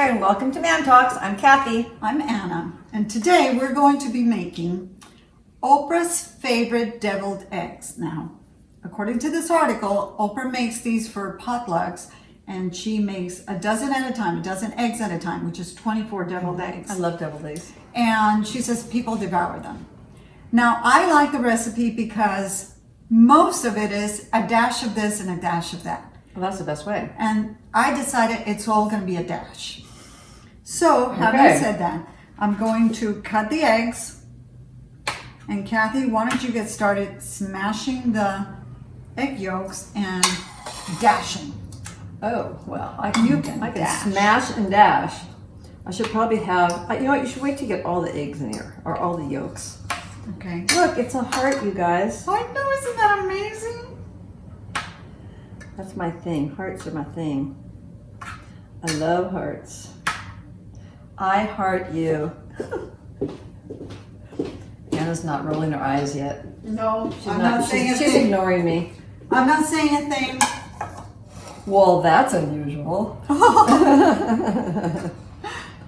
there and welcome to Man Talks. I'm Kathy. I'm Anna, and today we're going to be making Oprah's favorite deviled eggs. Now, according to this article, Oprah makes these for potlucks, and she makes a dozen at a time, a dozen eggs at a time, which is 24 deviled eggs. I love deviled eggs. And she says people devour them. Now, I like the recipe because most of it is a dash of this and a dash of that. Well, that's the best way. And I decided it's all going to be a dash. So, having said that, I'm going to cut the eggs. And Kathy, why don't you get started smashing the egg yolks and dashing? Oh, well, I You can can dash. smash and dash. I should probably have, you know what, you should wait to get all the eggs in here, or all the yolks. Okay. Look, it's a heart, you guys. I know, isn't that amazing? That's my thing. Hearts are my thing. I love hearts. I heart you. Anna's not rolling her eyes yet. No, I'm not saying a She's thing. ignoring me. I'm not saying a thing. Well, that's unusual.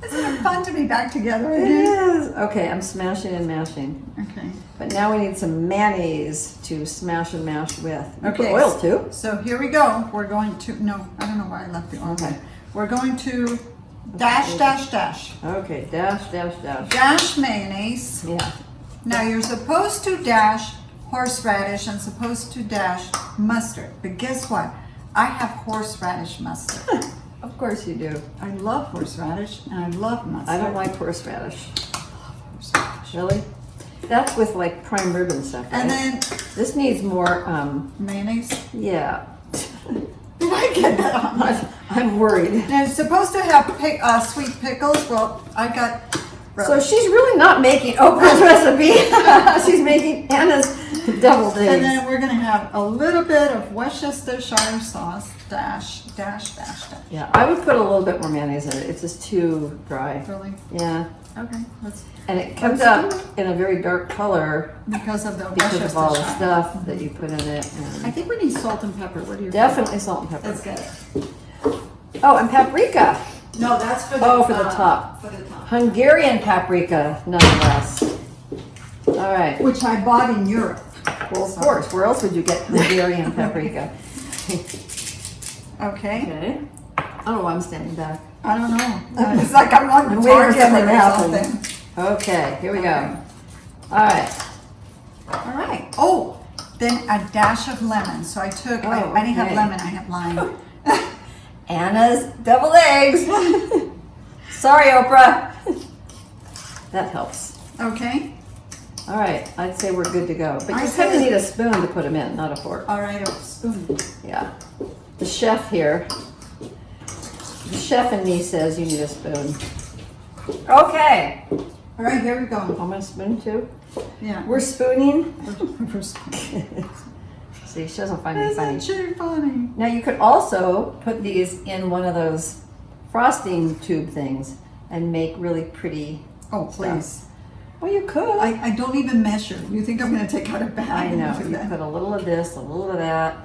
Isn't it fun to be back together It again? is. Okay, I'm smashing and mashing. Okay. But now we need some mayonnaise to smash and mash with. You put Okay. oil too? So here we go. We're going to, no, I don't know why I left the oil. Okay. We're going to dash, dash, dash. Okay, dash, dash, dash. Dash mayonnaise. Yeah. Now you're supposed to dash horseradish and supposed to dash mustard. But guess what? I have horseradish mustard. Of course you do. I love horseradish and I love mustard. I don't like horseradish. horseradish. Really? That's with like prime rib and stuff, right? And then This needs more, mayonnaise. yeah. Did I get that on my... I'm worried. Now it's supposed to have sweet pickles. Well, I got... So she's really not making Oprah's recipe. She's making Anna's deviled eggs. And then we're going to have a little bit of Worcestershire sauce. Dash, dash, dash, dash. Yeah, I would put a little bit more mayonnaise in it. It's just too dry. Really? Yeah. Okay. Let's... And it comes up in a very dark color Because of the because of all the Worcestershire. stuff that you put in it. I And think we need salt and pepper. What do you definitely salt and think? pepper. Let's get it. Oh, and paprika. No, that's for the For the top. For the top. Hungarian paprika, nonetheless. All right. Which I bought in Europe. Well, of course. Where else would you get Hungarian paprika? Okay. Okay. I don't know why I'm standing back. I don't know. It's like I'm on I'm the waiting for Target something to or happen. something. Okay, here we go. Okay. All right. All right. Oh, then a dash of lemon. So I took, I didn't have okay. lemon, I have lime. Anna's deviled eggs. Sorry, Oprah. That helps. Okay. All right, I'd say we're good to go. But I you kind of said- need a spoon to put them in, not a fork. All right, a spoon. Yeah. The chef here, the chef in me says you need a spoon. Okay. All right, here we go. I'm gonna spoon too. Yeah. We're spooning. We're spooning. See, she doesn't find me Isn't funny. she funny? Now you could also put these in one of those frosting tube things and make really pretty. Oh, please. Well, you could. I don't even measure. You think I'm going to take out a bag? I know. and do You that? put a little of this, a little of that,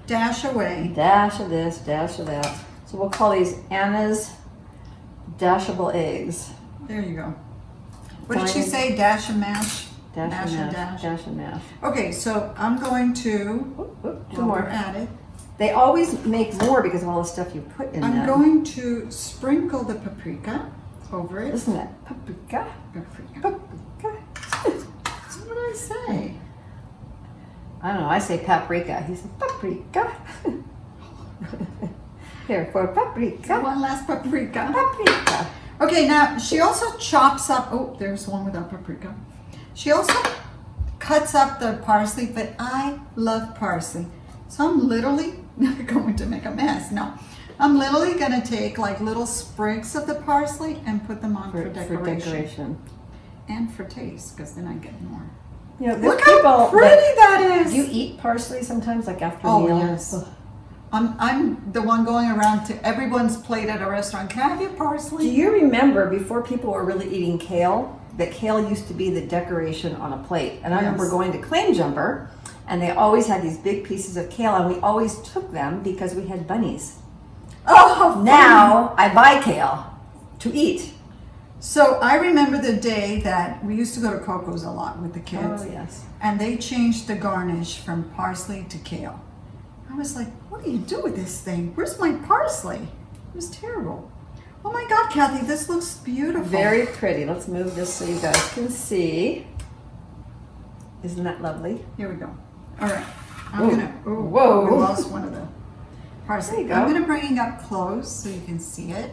Dash away. dash of this, dash of that. So we'll call these Anna's dashable eggs. There you go. What did she Fine. say? Dash and mash? Dash Mash and and mash. dash. Dash and mash. Okay, so I'm going to, Oop, oop, two while more. we're at it, They always make more because of all the stuff you put in I'm them. going to sprinkle the paprika over it. Isn't that paprika? Paprika. Paprika. That's what I say. I don't know. I say paprika. He said paprika. Here for paprika. One last paprika. Paprika. Okay, now she also chops up, oh, there's one without paprika. She also cuts up the parsley, but I love parsley. So I'm literally not going to make a mess. No, I'm literally going to take like little sprigs of the parsley and put them on for decoration. And for taste, because then I get more. You know, Look there's how people pretty that is. Do you eat parsley sometimes, like after Oh, meals? yes. I'm the one going around to everyone's plate at a restaurant. Can I have your parsley? Do you remember before people were really eating kale, that kale used to be the decoration on a plate? And I remember Yes. going to Claim Jumper, and they always had these big pieces of kale, and we always took them because we had bunnies. Oh, Now I buy kale to eat. So I remember the day that we used to go to Coco's a lot with the kids. Oh, yes. And they changed the garnish from parsley to kale. I was like, what do you do with this thing? Where's my parsley? It was terrible. Oh my God, Kathy, this looks beautiful. Very pretty. Let's move this so you guys can see. Isn't that lovely? Here we go. All right. Whoa. We lost one of the parsley. There you go. I'm gonna bring it up close so you can see it.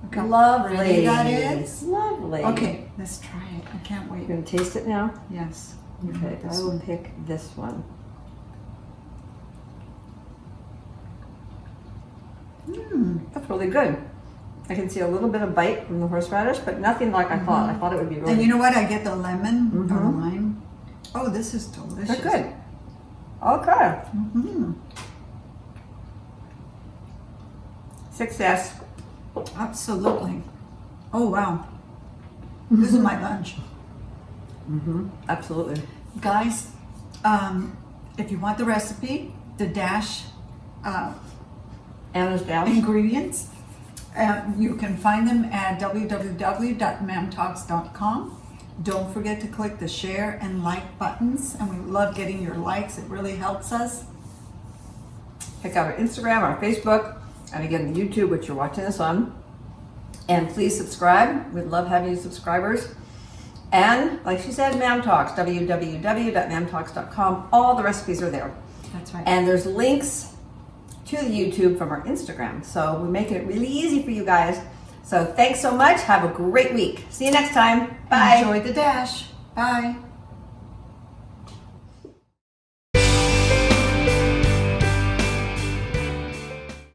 Look how Lovely. pretty that is. Lovely. Okay, let's try it. I can't wait. You're going to taste it now? Yes. Okay, This I will one. pick this one. That's really good. I can see a little bit of bite from the horseradish, but nothing like I thought. I thought it would be really And you know what? I get the lemon or the Mhm. lime. Oh, this is delicious. They're good. Okay. Mm-hmm. Success. Absolutely. Oh, wow. This is my lunch. Absolutely. Guys, if you want the recipe, the dash Anna's Dash. ingredients, you can find them at www.mamtalks.com. Don't forget to click the share and like buttons, and we love getting your likes. It really helps us. Check out our Instagram, our Facebook, and again, the YouTube, which you're watching this on. And please subscribe. We'd love having you subscribers. And like she said, Mam Talks, www.mamtalks.com. All the recipes are there. That's right. And there's links to the YouTube from our Instagram. So we're making it really easy for you guys. So thanks so much. Have a great week. See you next time. Bye. Enjoy the dash. Bye.